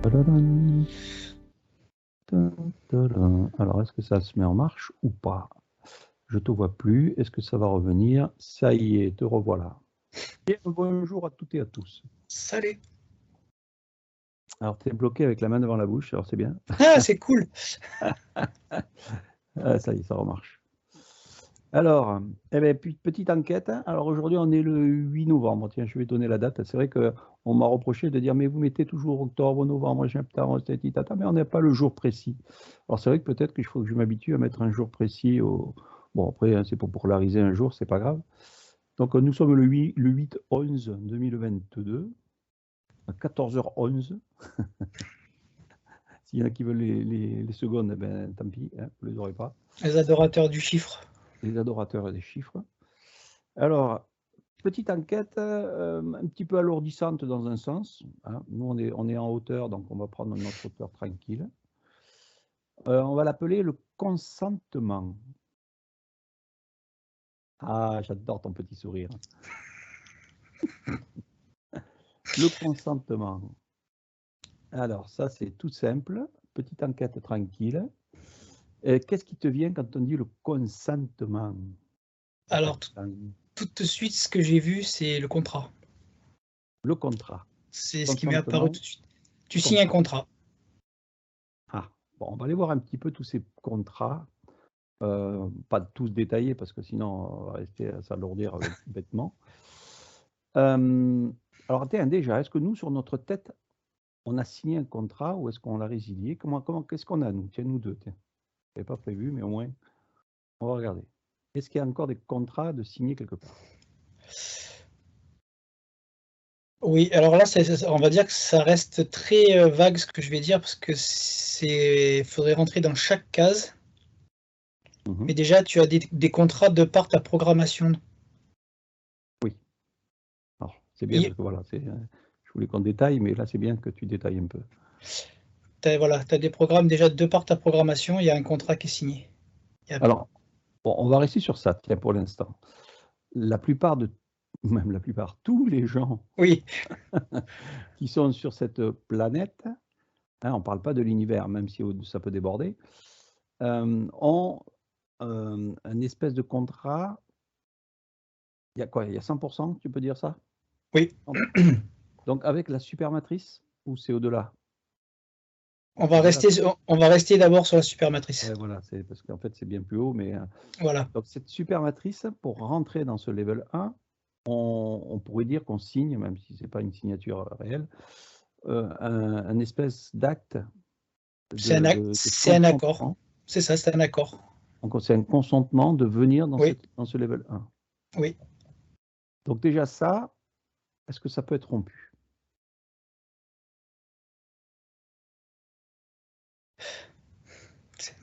Tadadam. Tadadam. Alors, est-ce que ça se met en marche ou pas? Je te vois plus. Est-ce que ça va revenir? Ça y est, te revoilà. Et bonjour à toutes et à tous. Salut. Alors, tu es bloqué avec la main devant la bouche, alors c'est bien. Ah, c'est cool. Ah, ça y est, ça remarche. Alors, eh bien, petite enquête. Alors aujourd'hui, on est le 8 novembre. Tiens, je vais donner la date. C'est vrai qu'on m'a reproché de dire, mais vous mettez toujours octobre, novembre, septembre, tata, mais on n'a pas le jour précis. Alors c'est vrai que peut-être qu'il faut que je m'habitue à mettre un jour précis. Bon, après, hein, c'est pour polariser un jour, c'est pas grave. Donc nous sommes le 8-11-2022, à 14h11. S'il y en a qui veulent les secondes, eh ben, tant pis, hein, vous ne les aurez pas. Les adorateurs du chiffre. Les adorateurs des chiffres. Alors, petite enquête un petit peu alourdissante dans un sens. Hein. Nous, on est en hauteur, donc on va prendre notre hauteur tranquille. On va l'appeler le consentement. Ah, j'adore ton petit sourire. Le consentement. Alors, ça, c'est tout simple. Petite enquête tranquille. Qu'est-ce qui te vient quand on dit le consentement? Alors, tout de suite, ce que j'ai vu, c'est le contrat. Le contrat. C'est ce qui m'est apparu tout de suite. Tu signes un contrat. Ah, bon, on va aller voir un petit peu tous ces contrats. Pas tous détaillés, parce que sinon, on va rester à s'alourdir bêtement. Alors, tiens, déjà, est-ce que nous, sur notre tête, on a signé un contrat ou est-ce qu'on l'a résilié? Qu'est-ce qu'on a, nous? Tiens, nous deux, tiens. Je n'avais pas prévu, mais au moins, on va regarder. Est-ce qu'il y a encore des contrats de signer quelque part? Oui, alors là, on va dire que ça reste très vague ce que je vais dire, parce que faudrait rentrer dans chaque case. Mais déjà, tu as des contrats de par ta programmation. Oui. Alors, c'est bien, parce que voilà, je voulais qu'on détaille, mais là, c'est bien que tu détailles un peu. Voilà, tu as des programmes déjà de par ta programmation, il y a un contrat qui est signé. Alors, bon, on va rester sur ça, tiens, pour l'instant. Même la plupart, tous les gens oui. qui sont sur cette planète, hein, on ne parle pas de l'univers, même si ça peut déborder, ont un espèce de contrat. Il y a quoi? Il y a 100%, tu peux dire ça? Oui. Donc avec la supermatrice, ou c'est au-delà? On va rester d'abord sur la supermatrice. Ouais, voilà, parce qu'en fait c'est bien plus haut, mais voilà. Donc cette supermatrice, pour rentrer dans ce level 1, on pourrait dire qu'on signe, même si ce n'est pas une signature réelle, un espèce d'acte. C'est un accord. C'est ça, c'est un accord. Donc c'est un consentement de venir dans, dans ce level 1. Oui. Donc déjà ça, est-ce que ça peut être rompu?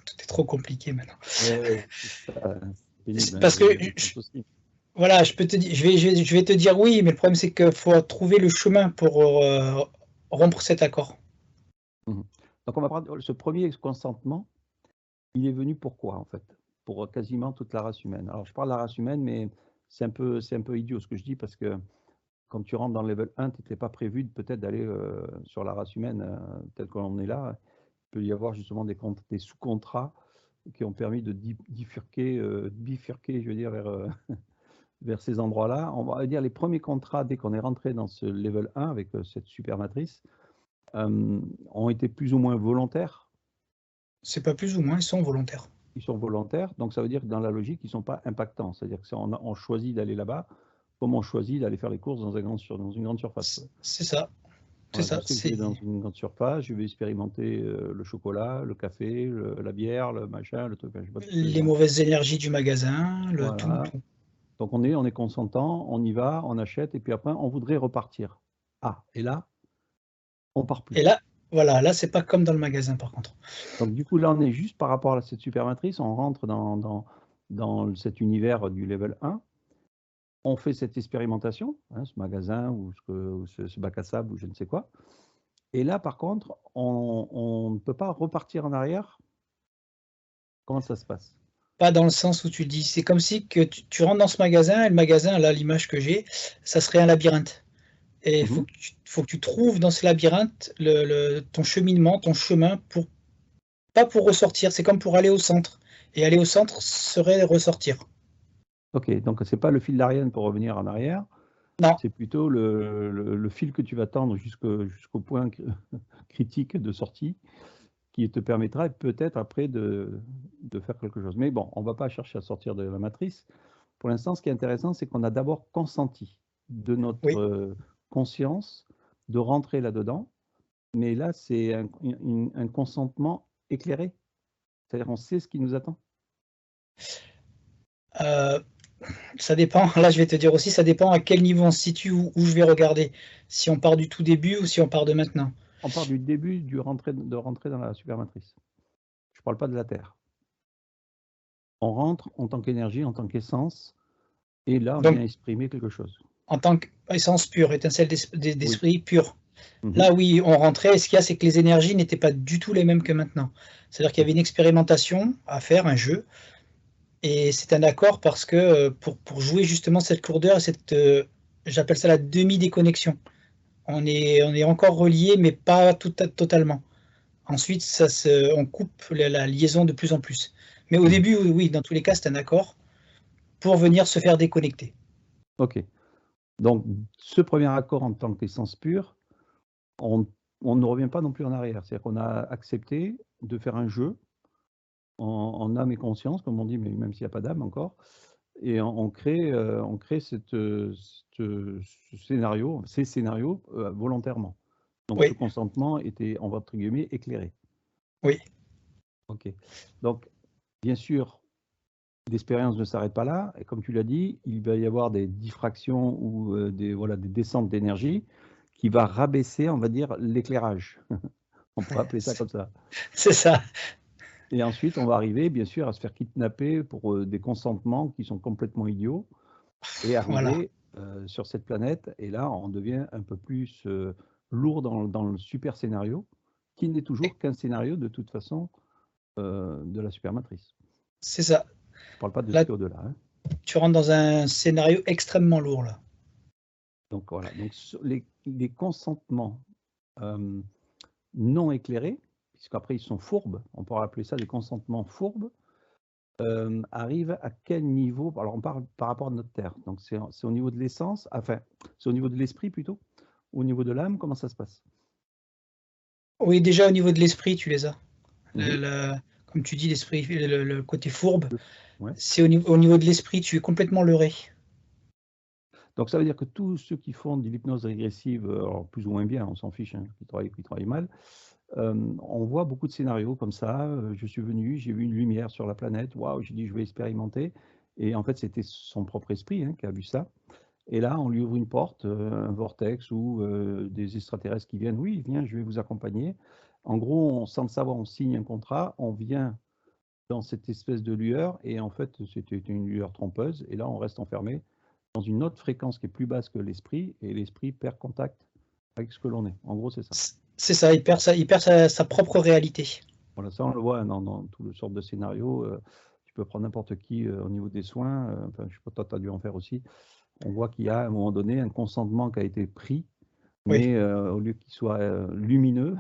Tout est trop compliqué maintenant. Parce que voilà, je vais te dire oui, mais le problème c'est qu'il faut trouver le chemin pour rompre cet accord. Donc on va prendre ce premier consentement. Il est venu pourquoi en fait? Pour quasiment toute la race humaine. Alors je parle de la race humaine, mais c'est un peu idiot ce que je dis, parce que quand tu rentres dans le level 1, tu n'étais pas prévu peut-être d'aller sur la race humaine telle qu'on est là. Il peut y avoir justement des sous-contrats qui ont permis de bifurquer, je veux dire, vers ces endroits-là. On va dire les premiers contrats, dès qu'on est rentré dans ce level 1 avec cette supermatrice, ont été plus ou moins volontaires. C'est pas plus ou moins, ils sont volontaires. Ils sont volontaires, donc ça veut dire que dans la logique, ils ne sont pas impactants. C'est-à-dire que on choisit d'aller là-bas, comme on choisit d'aller faire les courses dans une grande surface. C'est ça. Ouais, je sais que je vais dans une grande surface, je vais expérimenter le chocolat, le café, la bière, le machin, le truc. Les mauvaises énergies du magasin, voilà. tout. Donc on est consentant, on y va, on achète, et puis après on voudrait repartir. Ah, et là, on part plus. Et là, voilà, là c'est pas comme dans le magasin par contre. Donc du coup là on est juste par rapport à cette supermatrice, on rentre dans cet univers du level 1. On fait cette expérimentation, hein, ce magasin ou ce bac à sable ou je ne sais quoi. Et là, par contre, on ne peut pas repartir en arrière. Comment ça se passe? Pas dans le sens où tu dis, c'est comme si que tu rentres dans ce magasin, et le magasin, là, l'image que j'ai, ça serait un labyrinthe. Et il faut que tu trouves dans ce labyrinthe ton cheminement, ton chemin, pas pour ressortir, c'est comme pour aller au centre. Et aller au centre serait ressortir. Ok, donc c'est pas le fil d'Ariane pour revenir en arrière, Non, c'est plutôt le fil que tu vas tendre jusqu'au point critique de sortie qui te permettra peut-être après de faire quelque chose. Mais bon, on ne va pas chercher à sortir de la matrice. Pour l'instant, ce qui est intéressant, c'est qu'on a d'abord consenti de notre oui. conscience de rentrer là-dedans. Mais là, c'est un consentement éclairé. C'est-à-dire on sait ce qui nous attend. Ça dépend, là je vais te dire aussi, ça dépend à quel niveau on se situe, où je vais regarder. Si on part du tout début ou si on part de maintenant. On part du début de rentrer dans la supermatrice. Je ne parle pas de la Terre. On rentre en tant qu'énergie, en tant qu'essence, et là, on Donc, vient exprimer quelque chose. en tant qu'essence pure, étincelle d'esprit pur. Mhm. Là, oui, on rentrait, et ce qu'il y a, c'est que les énergies n'étaient pas du tout les mêmes que maintenant. C'est-à-dire qu'il y avait une expérimentation à faire, un jeu, et c'est un accord parce que pour jouer justement cette lourdeur, j'appelle ça la demi-déconnexion. On est encore relié, mais pas totalement. Ensuite, on coupe la liaison de plus en plus. Mais au début, oui, dans tous les cas, c'est un accord pour venir se faire déconnecter. Ok. Donc, ce premier accord en tant qu'essence pure, on ne revient pas non plus en arrière. C'est-à-dire qu'on a accepté de faire un jeu en âme et conscience, comme on dit, mais même s'il n'y a pas d'âme encore. Et on crée ce scénario, ces scénarios volontairement. Donc, ce Oui, consentement était, entre guillemets, éclairé. oui, Ok. Donc, bien sûr, l'expérience ne s'arrête pas là. Et comme tu l'as dit, il va y avoir des diffractions ou des descentes d'énergie qui va rabaisser, on va dire, l'éclairage. On pourrait appeler ça comme ça. c'est ça. Et ensuite, on va arriver, bien sûr, à se faire kidnapper pour des consentements qui sont complètement idiots et Voilà, arriver sur cette planète. Et là, on devient un peu plus lourd dans le super scénario, qui n'est toujours qu'un scénario de toute façon de la supermatrice. c'est ça. Je ne parle pas de ce Là, qu'il y a au-delà. Hein. tu rentres dans un scénario extrêmement lourd, là. Donc voilà, donc les consentements non éclairés, puisqu'après ils sont fourbes, on pourrait appeler ça des consentements fourbes, arrivent à quel niveau? Alors on parle par rapport à notre Terre, donc c'est au niveau de l'essence, enfin c'est au niveau de l'esprit plutôt, au niveau de l'âme, comment ça se passe? Oui, déjà au niveau de l'esprit, tu les as. Mhm. Comme tu dis, l'esprit, le côté fourbe, Ouais. c'est au niveau de l'esprit, tu es complètement leurré. Donc ça veut dire que tous ceux qui font de l'hypnose régressive, alors plus ou moins bien, on s'en fiche, hein, qui travaillent mal, on voit beaucoup de scénarios comme ça. Je suis venu, j'ai vu une lumière sur la planète, waouh, j'ai dit je vais expérimenter. Et en fait, c'était son propre esprit qui a vu ça. Et là, on lui ouvre une porte, un vortex ou des extraterrestres qui viennent. Oui, viens, je vais vous accompagner. En gros, sans le savoir, on signe un contrat, on vient dans cette espèce de lueur, et en fait, c'était une lueur trompeuse. Et là, on reste enfermé dans une autre fréquence qui est plus basse que l'esprit, et l'esprit perd contact avec ce que l'on est. En gros, c'est ça. C'est ça, il perd sa propre réalité. Voilà, ça, on le voit dans tout le sorte de scénario. Tu peux prendre n'importe qui au niveau des soins. Enfin, je sais pas, toi, tu as dû en faire aussi. On voit qu'il y a à un moment donné un consentement qui a été pris, Oui. mais au lieu qu'il soit lumineux,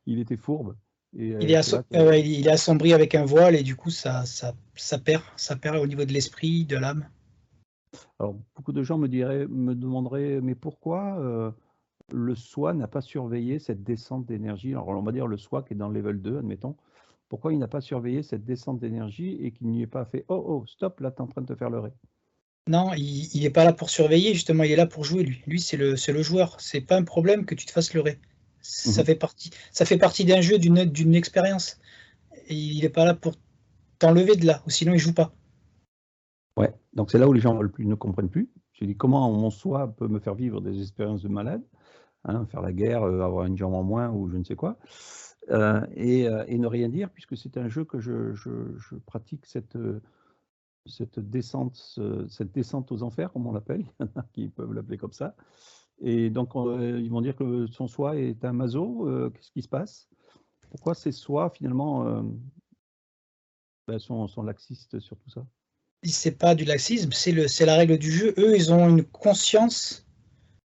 il était fourbe. Et Il est, c'est là que. il est assombri avec un voile et du coup, ça perd au niveau de l'esprit, de l'âme. Alors, beaucoup de gens me demanderaient, mais pourquoi le soi n'a pas surveillé cette descente d'énergie? Alors, on va dire le soi qui est dans le level 2, admettons. Pourquoi il n'a pas surveillé cette descente d'énergie et qu'il n'y ait pas fait oh, oh, stop, là, tu es en train de te faire leurrer? Non, il n'est pas là pour surveiller, justement, il est là pour jouer, lui. Lui, c'est le joueur. C'est pas un problème que tu te fasses leurrer. Mhm. Ça fait partie d'un jeu, d'une expérience. Et il n'est pas là pour t'enlever de là, ou sinon il joue pas. Ouais, donc c'est là où les gens ne comprennent plus. Je dis comment mon soi peut me faire vivre des expériences de malade, hein, faire la guerre, avoir une jambe en moins ou je ne sais quoi, et ne rien dire puisque c'est un jeu que je pratique cette descente aux enfers, comme on l'appelle, il y en a qui peuvent l'appeler comme ça. Et donc ils vont dire que son soi est un maso, qu'est-ce qui se passe? Pourquoi ces soi finalement sont laxistes sur tout ça? C'est pas du laxisme, c'est la règle du jeu. Eux, ils ont une conscience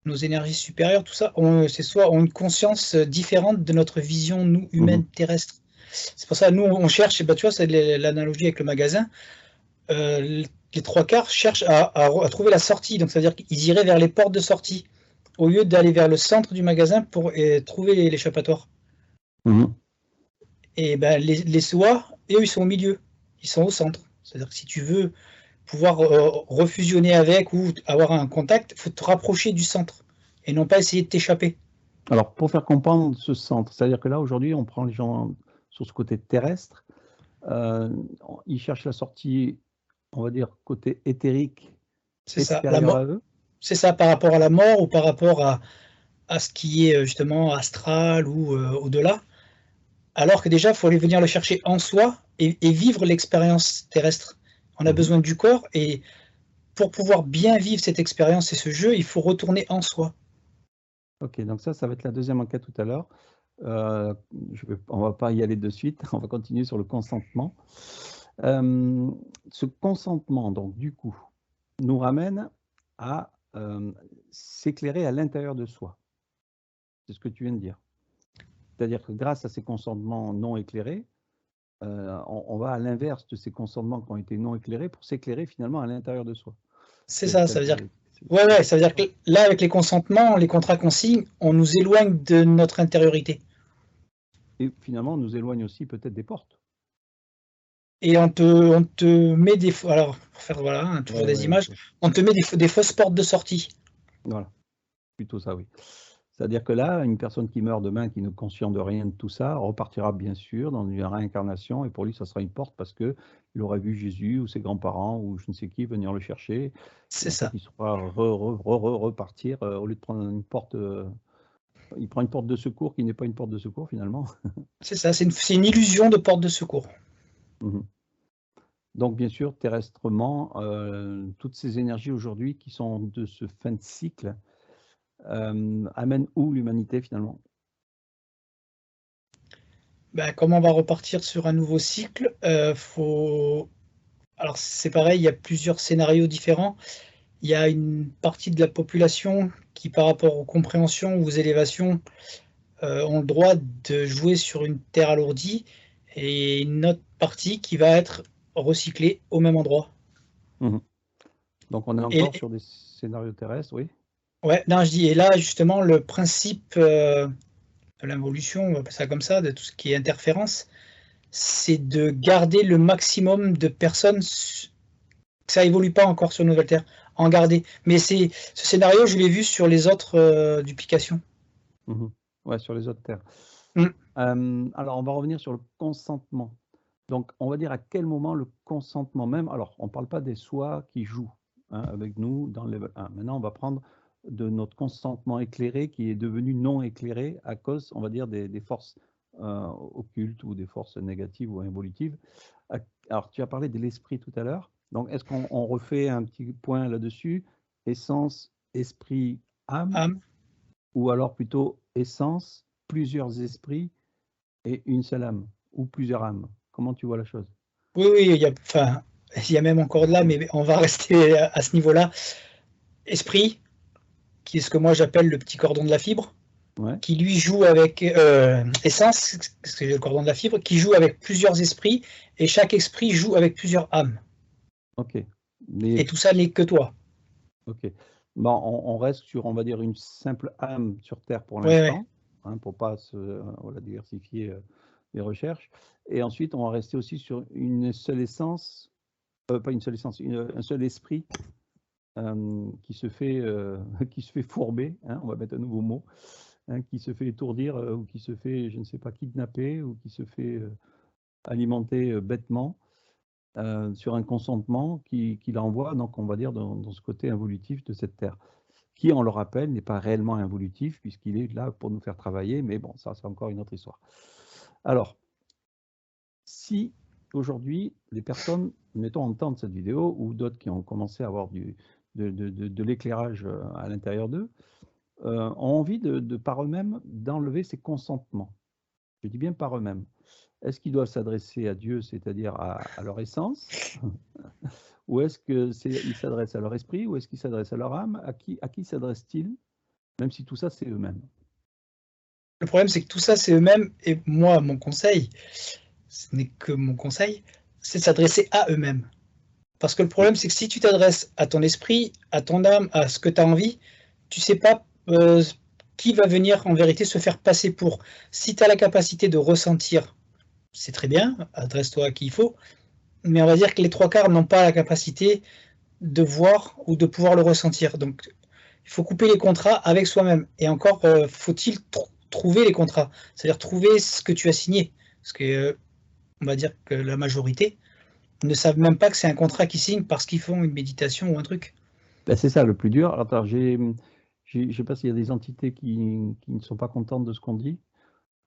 nos énergies supérieures, tout ça, c'est soit ont une conscience différente de notre vision, nous, humaine, terrestre. C'est pour ça, nous, on cherche, bah, tu vois, c'est l'analogie avec le magasin. Les trois quarts cherchent à trouver la sortie. Donc, ça veut dire qu'ils iraient vers les portes de sortie au lieu d'aller vers le centre du magasin pour trouver l'échappatoire. Et ben, les SOA, eux, ils sont au milieu. Ils sont au centre. C'est-à-dire que si tu veux pouvoir refusionner avec ou avoir un contact, il faut te rapprocher du centre et non pas essayer de t'échapper. Alors, pour faire comprendre ce centre, c'est-à-dire que là, aujourd'hui, on prend les gens sur ce côté terrestre, ils cherchent la sortie, on va dire, côté éthérique, C'est ça, la extérieur mort. à eux. C'est ça, par rapport à la mort ou par rapport à ce qui est justement astral ou au-delà. Alors que déjà, il faut aller venir le chercher en soi et vivre l'expérience terrestre. On a besoin du corps et pour pouvoir bien vivre cette expérience et ce jeu, il faut retourner en soi. Ok, donc ça va être la deuxième enquête tout à l'heure. On ne va pas y aller de suite, on va continuer sur le consentement. Ce consentement, donc du coup, nous ramène à s'éclairer à l'intérieur de soi. C'est ce que tu viens de dire. C'est-à-dire que grâce à ces consentements non éclairés, on va à l'inverse de ces consentements qui ont été non éclairés pour s'éclairer finalement à l'intérieur de soi. C'est ça, ça veut dire que, ça veut dire que là, avec les consentements, les contrats qu'on signe, on nous éloigne de notre intériorité. Et finalement, on nous éloigne aussi peut-être des portes. Et on te met des... Alors, pour faire voilà, toujours des images, on te met des fausses portes de sortie. Voilà, plutôt ça, oui. C'est-à-dire que là, une personne qui meurt demain, qui n'est conscient de rien de tout ça, repartira bien sûr dans une réincarnation, et pour lui, ça sera une porte parce qu'il aurait vu Jésus ou ses grands-parents ou je ne sais qui venir le chercher. C'est ça. Il saura repartir au lieu de prendre une porte. Il prend une porte de secours qui n'est pas une porte de secours finalement. C'est ça, c'est une illusion de porte de secours. Donc bien sûr, terrestrement, toutes ces énergies aujourd'hui qui sont de ce fin de cycle amènent où l'humanité finalement? Ben, comme on va repartir sur un nouveau cycle, alors c'est pareil, il y a plusieurs scénarios différents. Il y a une partie de la population qui, par rapport aux compréhensions ou aux élévations, ont le droit de jouer sur une terre alourdie et une autre partie qui va être recyclée au même endroit. Donc on est encore sur des scénarios terrestres, oui? Ouais, non, je dis, et là justement, le principe de l'involution, on va appeler ça comme ça, de tout ce qui est interférence, c'est de garder le maximum de personnes. Ça évolue pas encore sur Nouvelle Terre, en garder. Mais ce scénario, je l'ai vu sur les autres duplications. Ouais, sur les autres terres. Alors, on va revenir sur le consentement. Donc, on va dire à quel moment le consentement même. Alors, on ne parle pas des soi qui jouent avec nous dans le level 1. Maintenant, on va prendre de notre consentement éclairé qui est devenu non éclairé à cause, on va dire, des forces occultes ou des forces négatives ou involutives. Alors, tu as parlé de l'esprit tout à l'heure. Donc, est-ce qu'on refait un petit point là-dessus? Essence, esprit, âme. Ou alors plutôt essence, plusieurs esprits et une seule âme, ou plusieurs âmes. Comment tu vois la chose? Oui, il y a même encore de là, mais on va rester à ce niveau-là. Esprit, qui est ce que moi j'appelle le petit cordon de la fibre, qui lui joue avec essence, c'est le cordon de la fibre, qui joue avec plusieurs esprits, et chaque esprit joue avec plusieurs âmes. Ok. Et tout ça n'est que toi. Ok. Bon, on reste sur, on va dire, une simple âme sur Terre pour l'instant, pour ne pas diversifier les recherches. Et ensuite, on va rester aussi sur une seule essence, pas une seule essence, un seul esprit qui se fait fourber, on va mettre un nouveau mot, qui se fait étourdir ou qui se fait, je ne sais pas, kidnapper ou qui se fait alimenter bêtement sur un consentement qui l'envoie, donc on va dire, dans ce côté involutif de cette Terre, qui, on le rappelle, n'est pas réellement involutif puisqu'il est là pour nous faire travailler, mais bon, ça c'est encore une autre histoire. Alors, si aujourd'hui, les personnes, mettons, entendent cette vidéo ou d'autres qui ont commencé à avoir de l'éclairage à l'intérieur d'eux, ont envie de par eux-mêmes d'enlever ces consentements. Je dis bien par eux-mêmes. Est-ce qu'ils doivent s'adresser à Dieu, c'est-à-dire à leur essence, ou est-ce qu'ils s'adressent à leur esprit, ou est-ce qu'ils s'adressent à leur âme? À qui s'adressent-ils Même si tout ça, c'est eux-mêmes. Le problème, c'est que tout ça, c'est eux-mêmes. Et moi, mon conseil, ce n'est que mon conseil, c'est de s'adresser à eux-mêmes. Parce que le problème, c'est que si tu t'adresses à ton esprit, à ton âme, à ce que tu as envie, tu sais pas qui va venir en vérité se faire passer pour. Si tu as la capacité de ressentir, c'est très bien, adresse-toi à qui il faut, mais on va dire que les trois quarts n'ont pas la capacité de voir ou de pouvoir le ressentir. Donc, il faut couper les contrats avec soi-même. Et encore, faut-il trouver les contrats, c'est-à-dire trouver ce que tu as signé. Parce que, on va dire que la majorité ne savent même pas que c'est un contrat qu'ils signent parce qu'ils font une méditation ou un truc. Ben, c'est ça le plus dur. Alors, je ne sais pas s'il y a des entités qui ne sont pas contentes de ce qu'on dit.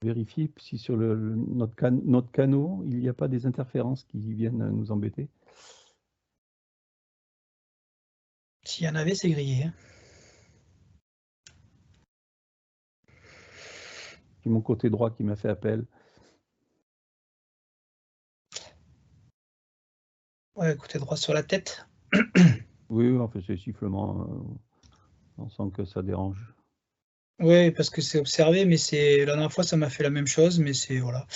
Vérifie si sur notre canot, il n'y a pas des interférences qui viennent nous embêter. S'il y en avait, c'est grillé. Hein. C'est mon côté droit qui m'a fait appel. Ouais, côté droit sur la tête. Oui, en fait, c'est sifflement. On sent que ça dérange. Oui, parce que c'est observé, mais la dernière fois, ça m'a fait la même chose, mais c'est voilà.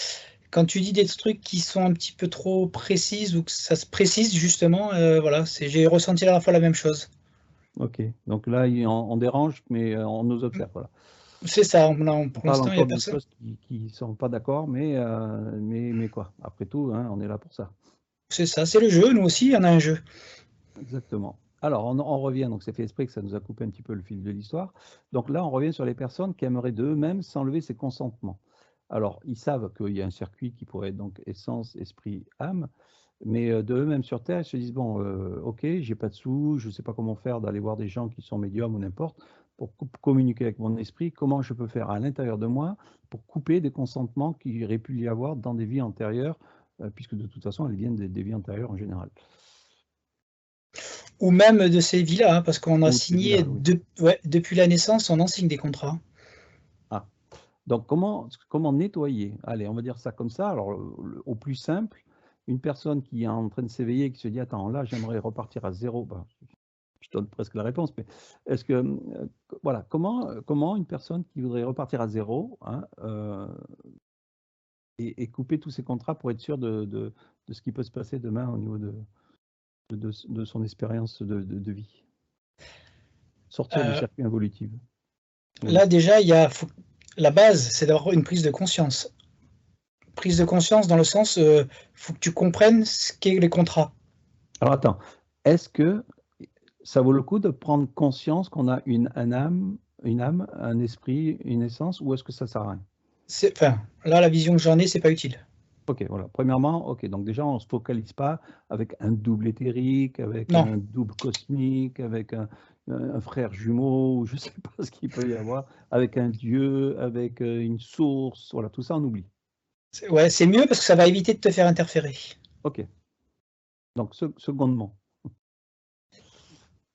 Quand tu dis des trucs qui sont un petit peu trop précises ou que ça se précise justement, voilà, j'ai ressenti la dernière fois la même chose. Ok, donc là, on dérange, mais on nous observe. Voilà. C'est ça, On pour parle l'instant, il n'y a encore de personne. choses qui ne sont pas d'accord, mais quoi. Après tout, hein, on est là pour ça. C'est ça, c'est le jeu, nous aussi, on a un jeu. Exactement. Alors, on revient, donc c'est fait exprès que ça nous a coupé un petit peu le fil de l'histoire. Donc là, on revient sur les personnes qui aimeraient d'eux-mêmes s'enlever ces consentements. Alors, ils savent qu'il y a un circuit qui pourrait être donc essence, esprit, âme, mais de eux-mêmes sur Terre, ils se disent, bon, ok, j'ai pas de sous, je ne sais pas comment faire d'aller voir des gens qui sont médiums ou n'importe, pour communiquer avec mon esprit, comment je peux faire à l'intérieur de moi pour couper des consentements qu'il aurait pu y avoir dans des vies antérieures, puisque de toute façon, elles viennent des vies antérieures en général. Ou même de ces vies-là, hein, parce qu'on a Ou de ces signé, vies-là, oui. depuis la naissance, on en signe des contrats. Ah. Donc, comment nettoyer? Allez, on va dire ça comme ça. Alors, au plus simple, une personne qui est en train de s'éveiller et qui se dit, attends, là, j'aimerais repartir à zéro. Ben, je donne presque la réponse, mais est-ce que, voilà, comment une personne qui voudrait repartir à zéro, hein, et couper tous ses contrats pour être sûr de ce qui peut se passer demain au niveau de son expérience de vie? Sortir du circuit évolutif. Là, déjà, la base, c'est d'avoir une prise de conscience. Prise de conscience dans le sens, faut que tu comprennes ce qu'est les contrats. Alors, attends, est-ce que ça vaut le coup de prendre conscience qu'on a une âme, un esprit, une essence, ou est-ce que ça sert à rien? Enfin, là, la vision que j'en ai, c'est pas utile. Ok, voilà. Premièrement, ok, donc déjà, on ne se focalise pas avec un double éthérique, avec Non, un double cosmique, avec un frère jumeau, je ne sais pas ce qu'il peut y avoir, avec un dieu, avec une source, voilà, tout ça, on oublie. ouais, c'est mieux parce que ça va éviter de te faire interférer. Ok. Donc, secondement.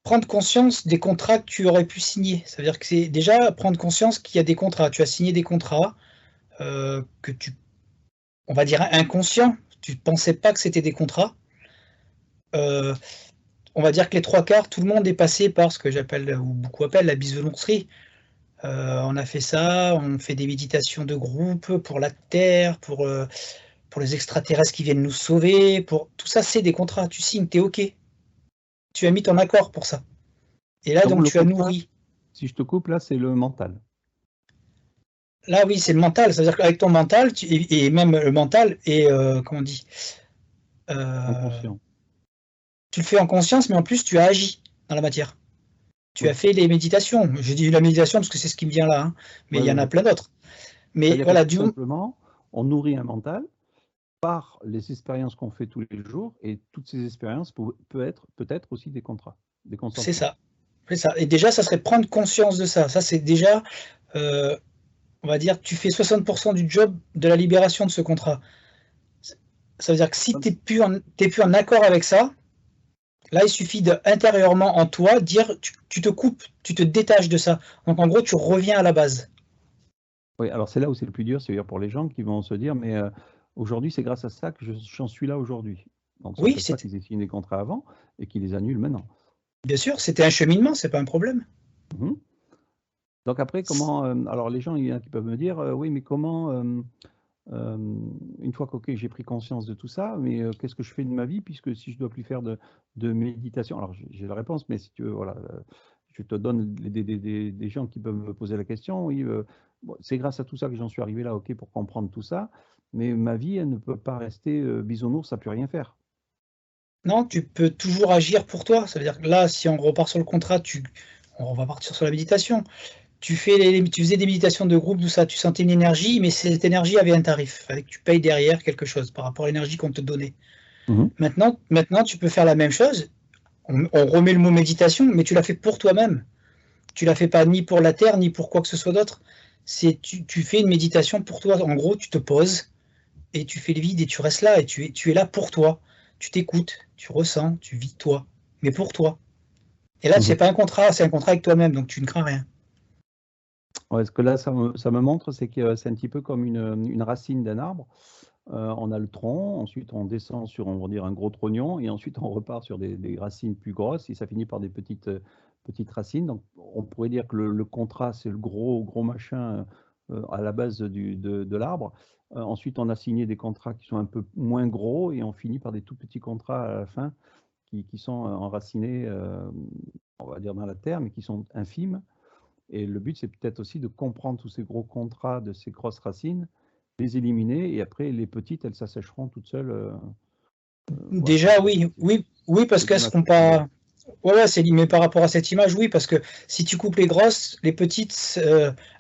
Prendre conscience des contrats que tu aurais pu signer. Ça veut dire que c'est déjà prendre conscience qu'il y a des contrats. Tu as signé des contrats que on va dire inconscients. Tu ne pensais pas que c'était des contrats. On va dire que les trois quarts, tout le monde est passé par ce que j'appelle, ou beaucoup appellent, la bisounourserie. On a fait ça, on fait des méditations de groupe pour la Terre, pour les extraterrestres qui viennent nous sauver. Tout ça, c'est des contrats. Tu signes, tu es OK. Tu as mis ton accord pour ça. Et là, donc, Le tu as contrat, nourri. si je te coupe, là, c'est le mental. Là, oui, c'est le mental. C'est-à-dire qu'avec ton mental, et même le mental, et comment on dit, Inconscient. tu le fais en conscience, mais en plus, tu as agi dans la matière. Tu Oui. as fait des méditations. J'ai dit la méditation parce que c'est ce qui me vient là, hein, mais il y en a plein d'autres. Mais C'est-à-dire que voilà, tout simplement, on nourrit un mental par les expériences qu'on fait tous les jours, et toutes ces expériences peut-être aussi des contrats, des c'est consentements. ça. C'est ça. Et déjà, ça serait prendre conscience de ça. Ça, c'est déjà, on va dire, tu fais 60% du job de la libération de ce contrat. Ça veut dire que si tu n'es plus en accord avec ça, là, il suffit de, intérieurement en toi, dire, tu te coupes, tu te détaches de ça. Donc, en gros, tu reviens à la base. Oui, alors c'est là où c'est le plus dur, c'est-à-dire pour les gens qui vont se dire, mais aujourd'hui, c'est grâce à ça que j'en suis là aujourd'hui. Donc, ça Oui, n'empêche pas qu'ils aient signé des contrats avant et qu'ils les annulent maintenant. bien sûr, c'était un cheminement, c'est pas un problème. Mhm. Donc après, comment... alors les gens, il y en a qui peuvent me dire, oui, mais comment... une fois que j'ai pris conscience de tout ça, mais qu'est-ce que je fais de ma vie, puisque si je dois plus faire de méditation, alors j'ai la réponse, mais si tu veux, voilà, je te donne des gens qui peuvent me poser la question. Oui, bon, c'est grâce à tout ça que j'en suis arrivé là, ok, pour comprendre tout ça, mais ma vie, elle ne peut pas rester bisounours à plus rien faire. Non, tu peux toujours agir pour toi. Ça veut dire que là, si on repart sur le contrat, on va partir sur la méditation. Tu faisais des méditations de groupe, tout ça, tu sentais une énergie, mais cette énergie avait un tarif. Il fallait que tu payes derrière quelque chose par rapport à l'énergie qu'on te donnait. Maintenant, tu peux faire la même chose. On remet le mot méditation, mais tu l'as fait pour toi-même. Tu l'as fait pas ni pour la terre, ni pour quoi que ce soit d'autre. Tu fais une méditation pour toi. En gros, tu te poses et tu fais le vide et tu restes là et tu es là pour toi. Tu t'écoutes, tu ressens, tu vis toi, mais pour toi. Et là, c'est pas un contrat, c'est un contrat avec toi-même, donc tu ne crains rien. Ouais, ce que là, ça me montre, c'est que c'est un petit peu comme une racine d'un arbre. On a le tronc, ensuite on descend sur, on va dire, un gros trognon, et ensuite on repart sur des racines plus grosses, et ça finit par des petites racines. Donc on pourrait dire que le contrat, c'est le gros machin à la base de l'arbre. Ensuite, on a signé des contrats qui sont un peu moins gros, et on finit par des tout petits contrats à la fin qui sont enracinés, on va dire, dans la terre, mais qui sont infimes. Et le but, c'est peut-être aussi de comprendre tous ces gros contrats de ces grosses racines, les éliminer, et après, les petites, elles s'assécheront toutes seules. Déjà, voilà, oui, parce qu'elles seront pas. Ouais, mais par rapport à cette image, oui, parce que si tu coupes les grosses, les petites,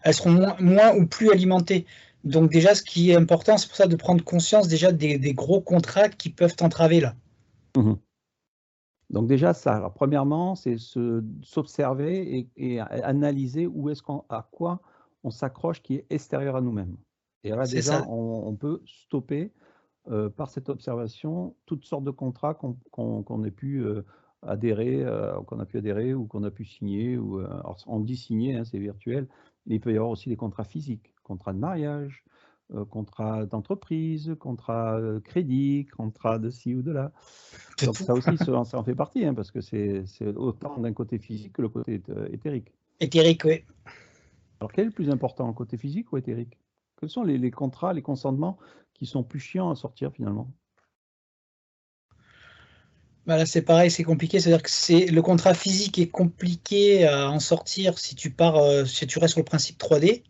elles seront moins ou plus alimentées. Donc déjà, ce qui est important, c'est pour ça de prendre conscience déjà des gros contrats qui peuvent t'entraver là. Donc déjà, ça, alors, premièrement, c'est s'observer et analyser à quoi on s'accroche qui est extérieur à nous-mêmes. Et là, C'est déjà, ça. on peut stopper par cette observation toutes sortes de contrats qu'on ait pu adhérer, qu'on a pu adhérer ou qu'on a pu signer. Alors on dit signer, hein, c'est virtuel, mais il peut y avoir aussi des contrats physiques, contrats de mariage, contrats d'entreprise, contrats crédit, contrats de ci ou de là. De Donc tout. ça aussi, ça en fait partie, hein, parce que c'est autant d'un côté physique que le côté éthérique. Éthérique, oui. Alors quel est le plus important, le côté physique ou éthérique? Quels sont les contrats, les consentements qui sont plus chiants à sortir finalement? Bah là, c'est pareil, c'est compliqué. C'est-à-dire que le contrat physique est compliqué à en sortir si tu restes sur le principe 3D.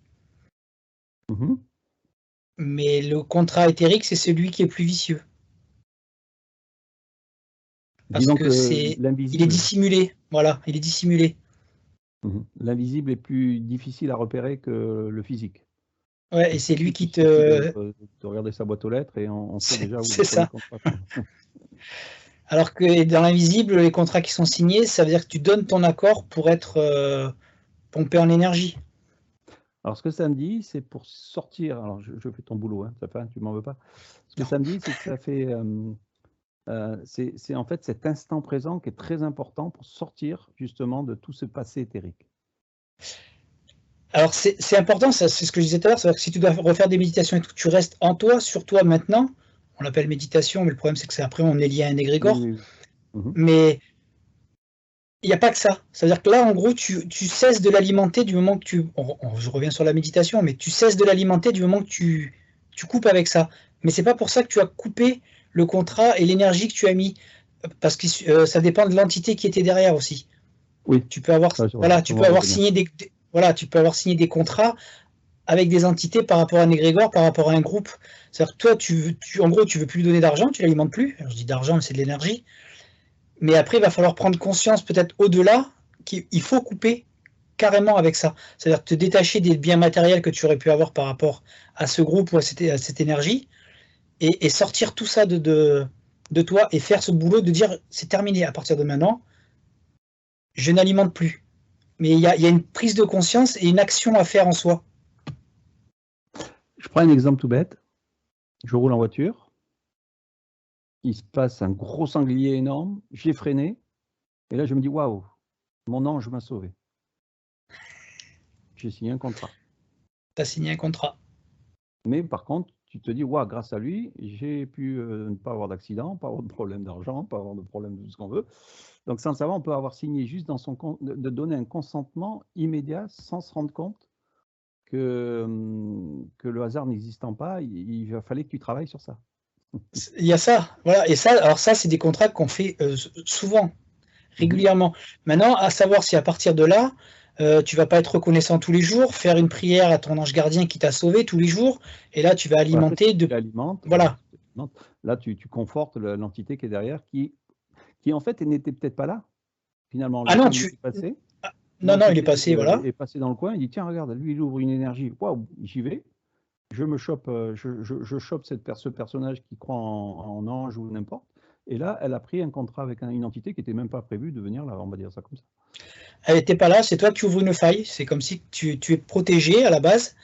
Mais le contrat éthérique, c'est celui qui est plus vicieux. Parce Disons que que il est l'invisible, dissimulé. Voilà, il est dissimulé. l'invisible est plus difficile à repérer que le physique. Ouais, et Le c'est lui physique, il qui suffit te. de regarder sa boîte aux lettres et on sait déjà où C'est sont les ça. contrats. Alors que dans l'invisible, les contrats qui sont signés, ça veut dire que tu donnes ton accord pour être pompé en énergie. Alors, ce que ça me dit, c'est pour sortir. Alors, je fais ton boulot, hein, ça fait, tu m'en veux pas. Ce que Non. ça me dit, c'est que ça fait. C'est en fait cet instant présent qui est très important pour sortir justement de tout ce passé éthérique. Alors c'est important, c'est ce que je disais tout à l'heure, c'est-à-dire que si tu dois refaire des méditations et tout, tu restes en toi, sur toi maintenant. On l'appelle méditation, mais le problème c'est que après on est lié à un Oui, égrégore. oui, oui. Mais il n'y a pas que ça. C'est-à-dire que là, en gros, tu cesses de l'alimenter du moment que je reviens sur la méditation, mais tu cesses de l'alimenter du moment que tu coupes avec ça. Mais c'est pas pour ça que tu as coupé le contrat et l'énergie que tu as mis, parce que ça dépend de l'entité qui était derrière aussi. Oui, Tu peux avoir, ça, voilà, je m'en doutais bien. tu peux avoir signé des contrats avec des entités par rapport à un égrégore, par rapport à un groupe. C'est-à-dire que toi, en gros, tu veux plus lui donner d'argent, tu l'alimentes plus. Alors, je dis d'argent, mais c'est de l'énergie. Mais après, il va falloir prendre conscience peut-être au-delà qu'il faut couper carrément avec ça. C'est-à-dire te détacher des biens matériels que tu aurais pu avoir par rapport à ce groupe ou à cette énergie et sortir tout ça de toi et faire ce boulot de dire c'est terminé à partir de maintenant, je n'alimente plus. Mais il y a une prise de conscience et une action à faire en soi. Je prends un exemple tout bête. Je roule en voiture. Il se passe un gros sanglier énorme. J'ai freiné. Et là, je me dis, waouh, mon ange m'a sauvé. J'ai signé un contrat. Tu as signé un contrat. Mais par contre, tu te dis, ouais, grâce à lui, j'ai pu ne pas avoir d'accident, pas avoir de problème d'argent, pas avoir de problème de tout ce qu'on veut. Donc, sans le savoir, on peut avoir signé juste dans son compte, de donner un consentement immédiat sans se rendre compte que le hasard n'existant pas, il fallait que tu travailles sur ça. Il y a ça, voilà. Et ça, alors ça, c'est des contrats qu'on fait souvent, régulièrement. Maintenant, à savoir si à partir de là, tu vas pas être reconnaissant tous les jours, faire une prière à ton ange gardien qui t'a sauvé tous les jours, et là, tu vas alimenter tu alimentes, Voilà. Là, tu confortes l'entité qui est derrière, qui en fait n'était peut-être pas là, finalement. Ah non, Il est passé. Non, il est passé, voilà. Il est passé dans le coin, il dit, tiens, regarde, lui, il ouvre une énergie. Waouh, j'y vais. Je me chope, je chope ce personnage qui croit en ange ou n'importe. Et là, elle a pris un contrat avec une entité qui n'était même pas prévue de venir là, on va dire ça comme ça. Elle n'était pas là, c'est toi qui ouvres une faille. C'est comme si tu es protégé à la base.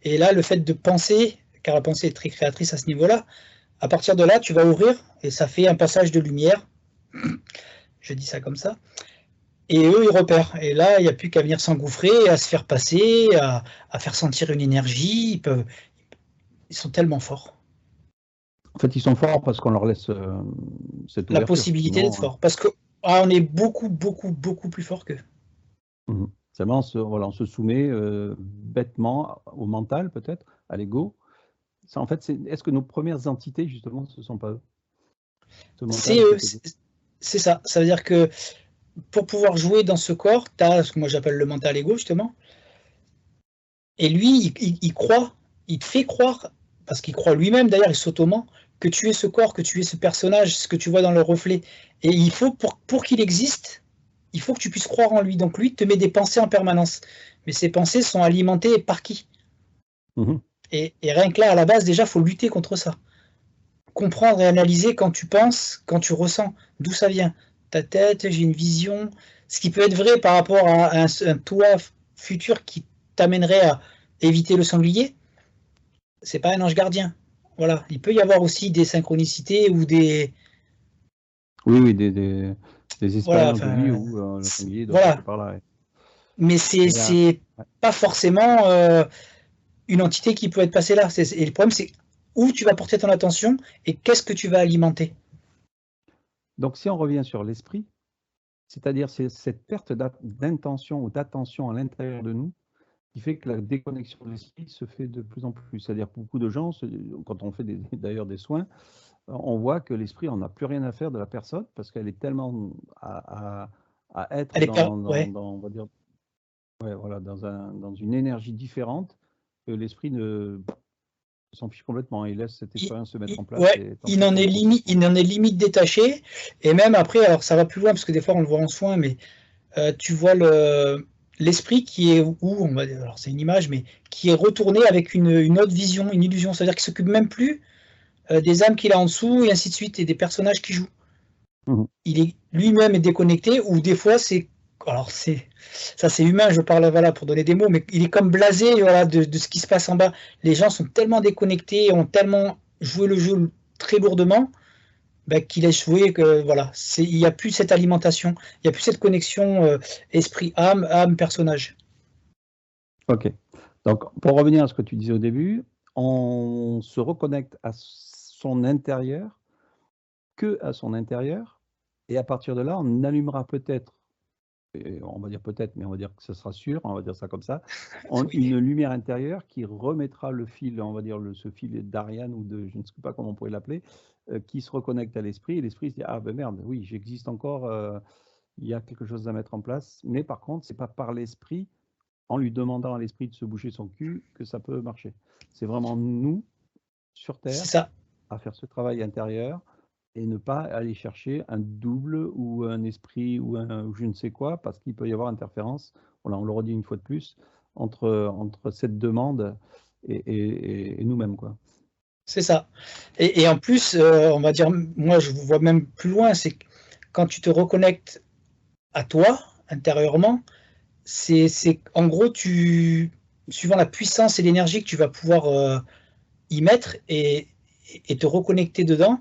Et là, le fait de penser, car la pensée est très créatrice à ce niveau-là, à partir de là, tu vas ouvrir et ça fait un passage de lumière. Je dis ça comme ça. Et eux, ils repèrent. Et là, il n'y a plus qu'à venir s'engouffrer, à se faire passer, à faire sentir une énergie. Ils sont tellement forts. En fait, ils sont forts parce qu'on leur laisse cette ouverture. La possibilité d'être fort. Parce qu'on est beaucoup, beaucoup, beaucoup plus fort qu'eux. Seulement, on se soumet bêtement au mental, peut-être, à l'ego. En fait, est-ce que nos premières entités, justement, ce ne sont pas eux? C'est eux, c'est ça. Ça veut dire que pour pouvoir jouer dans ce corps, tu as ce que moi j'appelle le mental ego, justement. Et lui, il croit, il te fait croire, parce qu'il croit lui-même, d'ailleurs, il s'auto-ment, que tu es ce corps, que tu es ce personnage, ce que tu vois dans le reflet. Et il faut, pour qu'il existe, il faut que tu puisses croire en lui. Donc lui, te met des pensées en permanence. Mais ces pensées sont alimentées par qui? Et rien que là, à la base, déjà, il faut lutter contre ça. Comprendre et analyser quand tu penses, quand tu ressens, d'où ça vient. Ta tête, j'ai une vision. Ce qui peut être vrai par rapport à un toi futur qui t'amènerait à éviter le sanglier, c'est pas un ange gardien. Voilà. Il peut y avoir aussi des synchronicités ou des... Oui, des expériences de vie où le sanglier doit passer par là. Mais c'est pas forcément une entité qui peut être passée là. Et le problème, c'est où tu vas porter ton attention et qu'est-ce que tu vas alimenter. Donc, si on revient sur l'esprit, c'est-à-dire cette perte d'intention ou d'attention à l'intérieur de nous qui fait que la déconnexion de l'esprit se fait de plus en plus. C'est-à-dire que beaucoup de gens, quand on fait d'ailleurs des soins, on voit que l'esprit n'en a plus rien à faire de la personne parce qu'elle est tellement à être on va dire, voilà, dans une énergie différente que l'esprit s'en fiche complètement. Il laisse cette expérience se mettre en place. Il en est limite détaché. Et même après, alors ça va plus loin parce que des fois on le voit en soin, mais tu vois l'esprit qui est où, on va dire, alors c'est une image, mais qui est retourné avec une autre vision, une illusion. C'est-à-dire qu'il ne s'occupe même plus des âmes qu'il a en dessous et ainsi de suite, et des personnages qui jouent. Il est lui-même est déconnecté, ou des fois c'est... Alors ça c'est humain, je parle voilà pour donner des mots, mais il est comme blasé voilà, de ce qui se passe en bas. Les gens sont tellement déconnectés, ont tellement joué le jeu très lourdement, qu'il laisse jouer que voilà, il n'y a plus cette alimentation, il n'y a plus cette connexion esprit-âme, âme-personnage. Ok. Donc pour revenir à ce que tu disais au début, on se reconnecte à son intérieur, que à son intérieur, et à partir de là, on allumera peut-être, on va dire peut-être, mais on va dire que ce sera sûr, on va dire ça comme ça, une lumière intérieure qui remettra le fil, on va dire ce fil d'Ariane ou de, je ne sais pas comment on pourrait l'appeler, qui se reconnecte à l'esprit, et l'esprit se dit, ah ben merde, oui, j'existe encore, il y a quelque chose à mettre en place, mais par contre, c'est pas par l'esprit, en lui demandant à l'esprit de se boucher son cul, que ça peut marcher. C'est vraiment nous, sur Terre, à faire ce travail intérieur, et ne pas aller chercher un double ou un esprit ou je ne sais quoi, parce qu'il peut y avoir interférence, voilà, on le redit une fois de plus, entre cette demande et nous-mêmes, quoi. C'est ça. Et en plus, on va dire, moi je vous vois même plus loin, c'est quand tu te reconnectes à toi, intérieurement, c'est en gros, suivant la puissance et l'énergie que tu vas pouvoir y mettre et te reconnecter dedans,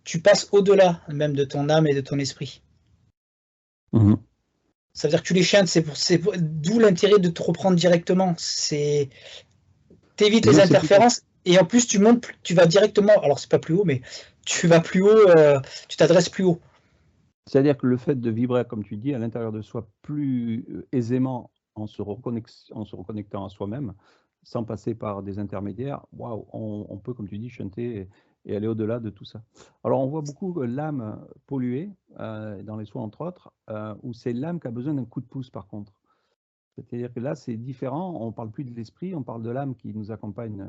tu passes au-delà même de ton âme et de ton esprit. Ça veut dire que tu les chaînes, d'où l'intérêt de te reprendre directement. T'évites les interférences Et en plus, tu montes, tu vas directement, alors c'est pas plus haut, mais tu vas plus haut, tu t'adresses plus haut. C'est-à-dire que le fait de vibrer, comme tu dis, à l'intérieur de soi plus aisément en se reconnectant à soi-même, sans passer par des intermédiaires, waouh, on peut, comme tu dis, chanter et aller au-delà de tout ça. Alors, on voit beaucoup l'âme polluée, dans les soins, entre autres, où c'est l'âme qui a besoin d'un coup de pouce, par contre. C'est-à-dire que là, c'est différent, on ne parle plus de l'esprit, on parle de l'âme qui nous accompagne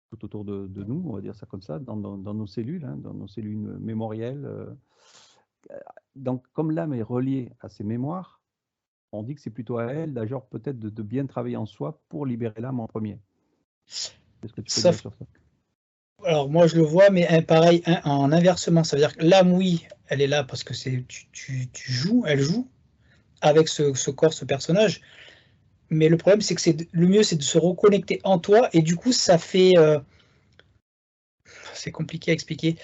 tout autour de nous, on va dire ça comme ça, dans nos cellules, hein, dans nos cellules mémorielles. Donc, comme l'âme est reliée à ses mémoires, on dit que c'est plutôt à elle, d'ailleurs, peut-être de bien travailler en soi pour libérer l'âme en premier. Qu'est-ce que tu peux dire Sauf, sur ça? alors moi je le vois, mais pareil, en inversement. Ça veut dire que l'âme, oui, elle est là parce que tu joues, elle joue avec ce corps, ce personnage. Mais le problème, c'est que le mieux, c'est de se reconnecter en toi. Et du coup, ça fait. C'est compliqué à expliquer.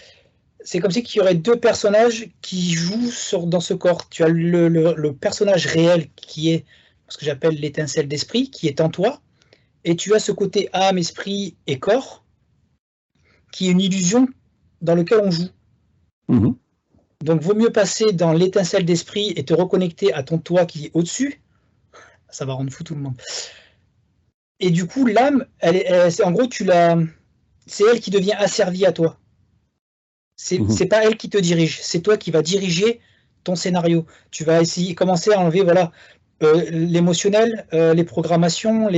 C'est comme si il y aurait deux personnages qui jouent dans ce corps. Tu as le personnage réel qui est ce que j'appelle l'étincelle d'esprit, qui est en toi. Et tu as ce côté âme, esprit et corps, qui est une illusion dans lequel on joue. Mmh. Donc, vaut mieux passer dans l'étincelle d'esprit et te reconnecter à ton toi qui est au-dessus. Ça va rendre fou tout le monde. Et du coup, l'âme, en gros, c'est elle qui devient asservie à toi. C'est pas elle qui te dirige, c'est toi qui vas diriger ton scénario. Tu vas essayer commencer à enlever voilà l'émotionnel, les programmations,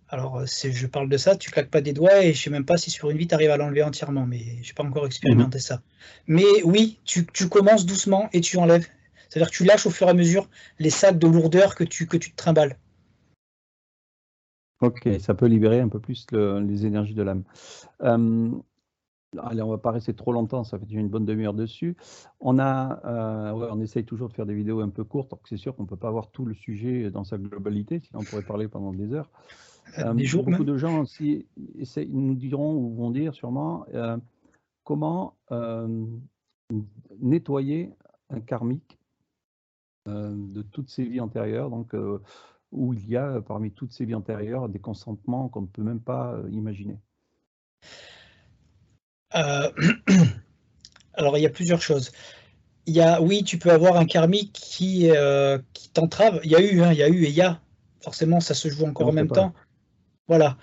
alors je parle de ça, tu claques pas des doigts et je sais même pas si sur une vie tu arrives à l'enlever entièrement, mais j'ai pas encore expérimenté ça. Mais oui, tu commences doucement et tu enlèves. C'est-à-dire que tu lâches au fur et à mesure les sacs de lourdeur que tu te trimbales. Ok, ça peut libérer un peu plus les énergies de l'âme. Allez, on va pas rester trop longtemps, ça fait une bonne demi-heure dessus. On essaye toujours de faire des vidéos un peu courtes, donc c'est sûr qu'on ne peut pas avoir tout le sujet dans sa globalité, sinon on pourrait parler pendant des heures. Des jours Beaucoup même. de gens aussi nous diront ou vont dire sûrement comment nettoyer un karmique de toutes ses vies antérieures, donc où il y a parmi toutes ces vies antérieures des consentements qu'on ne peut même pas imaginer. Alors il y a plusieurs choses. Oui, tu peux avoir un karmique qui t'entrave. Il y a eu et il y a. Forcément, ça se joue encore On en ne sait même pas. temps. Voilà.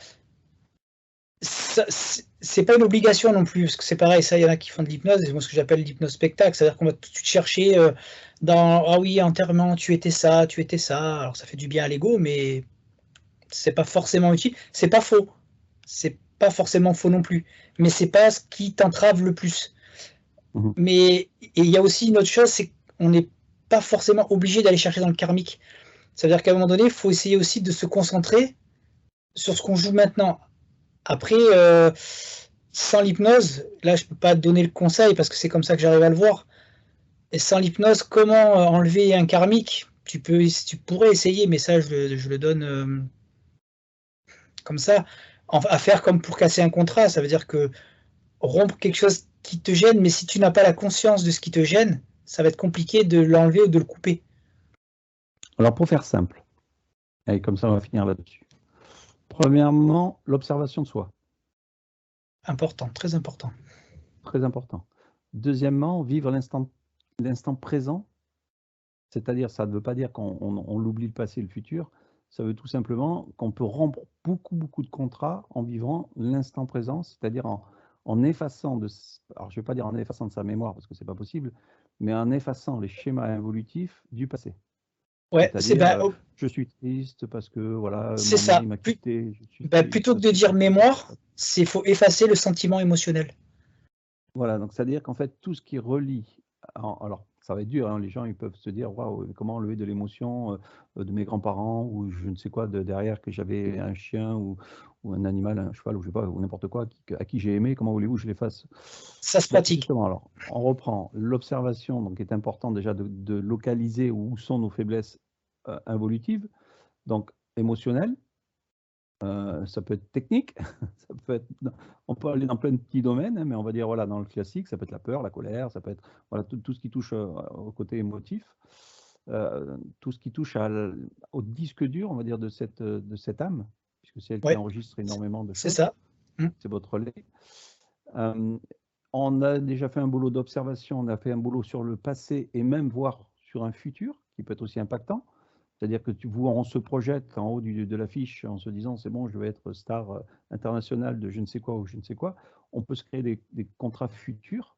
C'est pas une obligation non plus, parce que c'est pareil, ça, il y en a qui font de l'hypnose, et moi ce que j'appelle l'hypnose spectacle, c'est-à-dire qu'on va tout de suite chercher ah oui, entièrement, tu étais ça, alors ça fait du bien à l'ego, mais c'est pas forcément utile, c'est pas faux, c'est pas forcément faux non plus, mais c'est pas ce qui t'entrave le plus. Mais il y a aussi une autre chose, c'est qu'on n'est pas forcément obligé d'aller chercher dans le karmique. Ça veut dire qu'à un moment donné, il faut essayer aussi de se concentrer sur ce qu'on joue maintenant. Après, sans l'hypnose, là je peux pas te donner le conseil parce que c'est comme ça que j'arrive à le voir. Et sans l'hypnose, comment enlever un karmique? Tu pourrais essayer, mais ça je le donne comme ça, à faire comme pour casser un contrat. Ça veut dire que rompre quelque chose qui te gêne, mais si tu n'as pas la conscience de ce qui te gêne, ça va être compliqué de l'enlever ou de le couper. Alors pour faire simple, et comme ça on va finir là-dessus. Premièrement, l'observation de soi. Important, très important. Très important. Deuxièmement, vivre l'instant présent, c'est-à-dire, ça ne veut pas dire qu'on l'oublie le passé et le futur, ça veut tout simplement qu'on peut rompre beaucoup de contrats en vivant l'instant présent, c'est-à-dire en effaçant alors je ne vais pas dire en effaçant de sa mémoire parce que ce n'est pas possible, mais en effaçant les schémas involutifs du passé. Ouais, C'est-à-dire, je suis triste parce que voilà, c'est mon ça. mari m'a quitté, je suis triste Plutôt que parce de que dire mémoire, il faut effacer le sentiment émotionnel. Voilà, donc c'est-à-dire qu'en fait, tout ce qui relie, alors ça va être dur, hein, les gens ils peuvent se dire, waouh, comment enlever de l'émotion de mes grands-parents ou je ne sais quoi derrière que j'avais un chien ou un animal, un cheval ou je sais pas, ou n'importe quoi à qui j'ai aimé, comment voulez-vous que je les fasse? Ça se Donc pratique. justement, alors on reprend l'observation, donc est important déjà de localiser où sont nos faiblesses involutives, donc émotionnelles. Ça peut être technique, ça peut être, on peut aller dans plein de petits domaines, hein, mais on va dire voilà, dans le classique, ça peut être la peur, la colère, ça peut être voilà, tout ce qui touche au côté émotif, tout ce qui touche au disque dur, on va dire, de cette âme, puisque c'est elle qui Ouais, enregistre énormément de c'est choses. ça. c'est votre relais. On a déjà fait un boulot d'observation, on a fait un boulot sur le passé et même voir sur un futur qui peut être aussi impactant. C'est-à-dire que on se projette en haut de l'affiche en se disant c'est bon, je vais être star internationale de je ne sais quoi ou je ne sais quoi. On peut se créer des contrats futurs,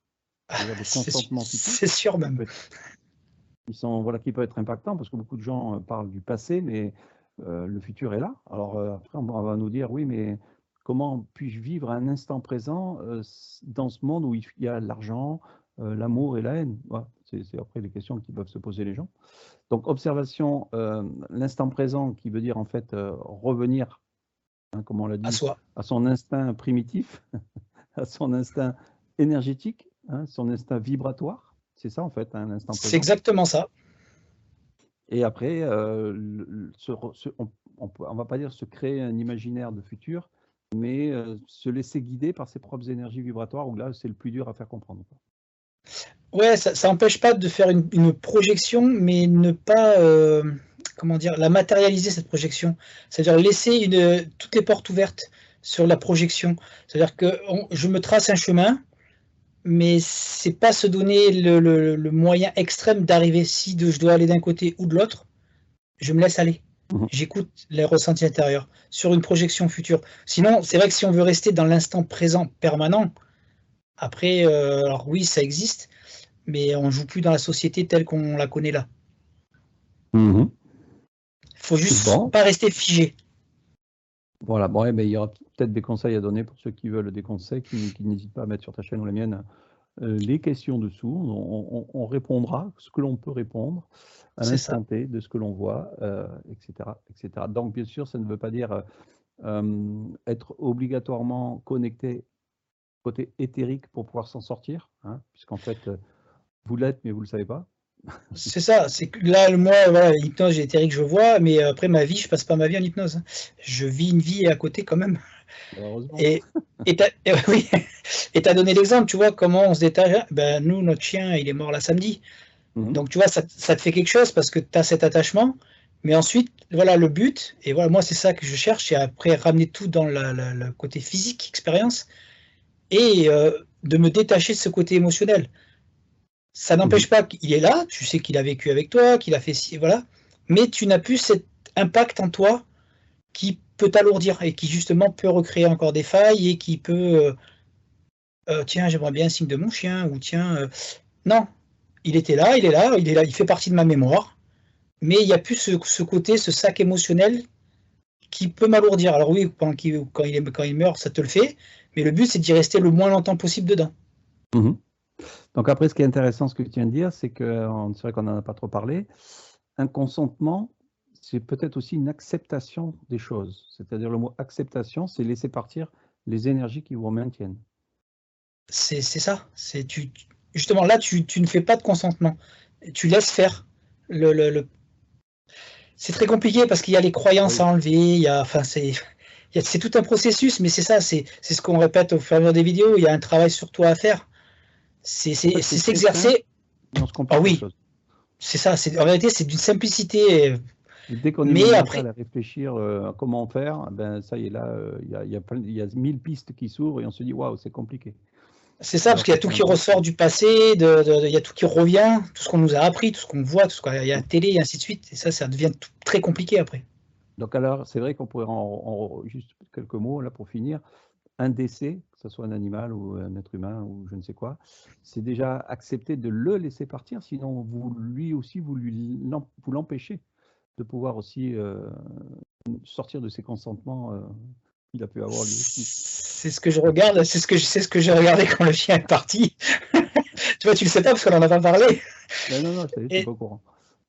c'est-à-dire des consentements futurs. C'est sûr même. Qui peuvent être impactants parce que beaucoup de gens parlent du passé, mais le futur est là. Alors après, on va nous dire oui, mais comment puis-je vivre un instant présent dans ce monde où il y a l'argent, l'amour et la haine? Voilà. C'est après les questions qui peuvent se poser les gens. Donc, observation, l'instant présent qui veut dire en fait revenir, comme on l'a dit, à son instinct primitif, à son instinct énergétique, son instinct vibratoire. C'est ça en fait, un instant présent. C'est exactement ça. Et après, on ne va pas dire se créer un imaginaire de futur, mais se laisser guider par ses propres énergies vibratoires, où là, c'est le plus dur à faire comprendre. Ouais, ça n'empêche pas de faire une projection, mais ne pas, comment dire, la matérialiser, cette projection. C'est-à-dire laisser toutes les portes ouvertes sur la projection. C'est-à-dire que je me trace un chemin, mais c'est pas se donner le moyen extrême d'arriver. Si je dois aller d'un côté ou de l'autre, je me laisse aller. J'écoute les ressentis intérieurs sur une projection future. Sinon, c'est vrai que si on veut rester dans l'instant présent permanent, après, alors oui, ça existe, mais on ne joue plus dans la société telle qu'on la connaît là. Il faut juste pas rester figé. Voilà, bon, il y aura peut-être des conseils à donner pour ceux qui veulent des conseils, qui n'hésitent pas à mettre sur ta chaîne ou la mienne les questions dessous. On répondra ce que l'on peut répondre à l'instant T de ce que l'on voit, etc., etc. Donc, bien sûr, ça ne veut pas dire être obligatoirement connecté côté éthérique pour pouvoir s'en sortir, puisqu'en fait, vous l'êtes, mais vous ne le savez pas. C'est ça, c'est que là, moi, voilà, l'hypnose éthérique, je vois, mais après ma vie, je passe pas ma vie en hypnose. Je vis une vie à côté quand même. Heureusement. Et tu as donné l'exemple, tu vois, comment on se détache. Ben, nous, notre chien, il est mort là samedi. Donc, tu vois, ça te fait quelque chose parce que tu as cet attachement. Mais ensuite, voilà, le but, et voilà, moi, c'est ça que je cherche, c'est après ramener tout dans le côté physique, expérience, et de me détacher de ce côté émotionnel. Ça n'empêche pas qu'il est là, tu sais qu'il a vécu avec toi, qu'il a fait ci, voilà, mais tu n'as plus cet impact en toi qui peut t'alourdir et qui justement peut recréer encore des failles et qui peut tiens, j'aimerais bien un signe de mon chien, ou tiens, non, il était là, il est là, il fait partie de ma mémoire, mais il n'y a plus ce côté, ce sac émotionnel qui peut m'alourdir. Alors oui, quand il meurt, ça te le fait, mais le but c'est d'y rester le moins longtemps possible dedans. Donc après, ce qui est intéressant, ce que tu viens de dire, c'est que, c'est vrai qu'on n'en a pas trop parlé, un consentement, c'est peut-être aussi une acceptation des choses. C'est-à-dire le mot acceptation, c'est laisser partir les énergies qui vous maintiennent. C'est ça. Justement, là, tu ne fais pas de consentement. Tu laisses faire. C'est très compliqué parce qu'il y a les croyances à enlever, c'est tout un processus, mais c'est ça, c'est ce qu'on répète au fur et à mesure des vidéos, il y a un travail sur toi à faire. C'est s'exercer. Ah oui, c'est ça, en réalité, c'est d'une simplicité. Dès qu'on est après à réfléchir à comment faire, ben ça y est, là, il y a 1000 pistes qui s'ouvrent et on se dit waouh, c'est compliqué. C'est ça, parce qu'il y a tout qui ressort du passé, il y a tout qui revient, tout ce qu'on nous a appris, tout ce qu'on voit, il y a la télé et ainsi de suite, et ça devient très compliqué après. Donc alors, c'est vrai qu'on pourrait juste quelques mots là pour finir. Un décès, que ce soit un animal ou un être humain ou je ne sais quoi, c'est déjà accepter de le laisser partir, sinon vous l'empêchez de pouvoir aussi sortir de ses consentements qu'il a pu avoir lui aussi. C'est ce que je regarde, c'est ce que j'ai regardé quand le chien est parti. Tu vois, tu le sais pas parce qu'on n'en a pas parlé. Non, je suis pas au courant.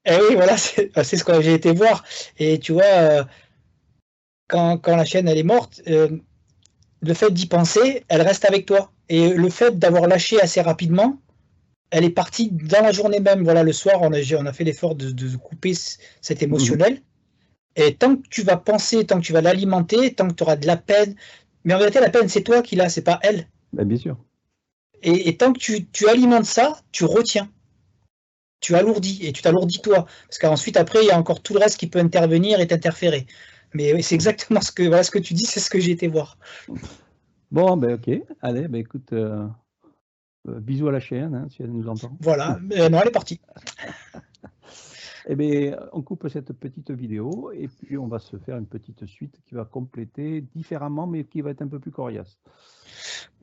Et oui, voilà, c'est ce que j'ai été voir. Et tu vois, quand la chienne elle est morte, le fait d'y penser, elle reste avec toi. Et le fait d'avoir lâché assez rapidement, elle est partie dans la journée même. Voilà, le soir, on a fait l'effort de couper cet émotionnel. Et tant que tu vas penser, tant que tu vas l'alimenter, tant que tu auras de la peine, mais en réalité, la peine, c'est toi qui l'as, c'est pas elle. Ben, bien sûr. Et tant que tu alimentes ça, tu retiens. Tu alourdis, et tu t'alourdis toi. Parce qu'ensuite, après, il y a encore tout le reste qui peut intervenir et t'interférer. Mais c'est exactement ce que tu dis, c'est ce que j'ai été voir. Bon, ben ok. Allez, ben écoute, bisous à la chaîne, hein, si elle nous entend. Voilà, non, elle est partie. Eh bien, on coupe cette petite vidéo et puis on va se faire une petite suite qui va compléter différemment, mais qui va être un peu plus coriace.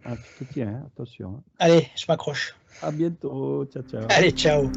Ah, tu te tiens, hein, attention. Hein. Allez, je m'accroche. À bientôt. Ciao, ciao. Allez, ciao.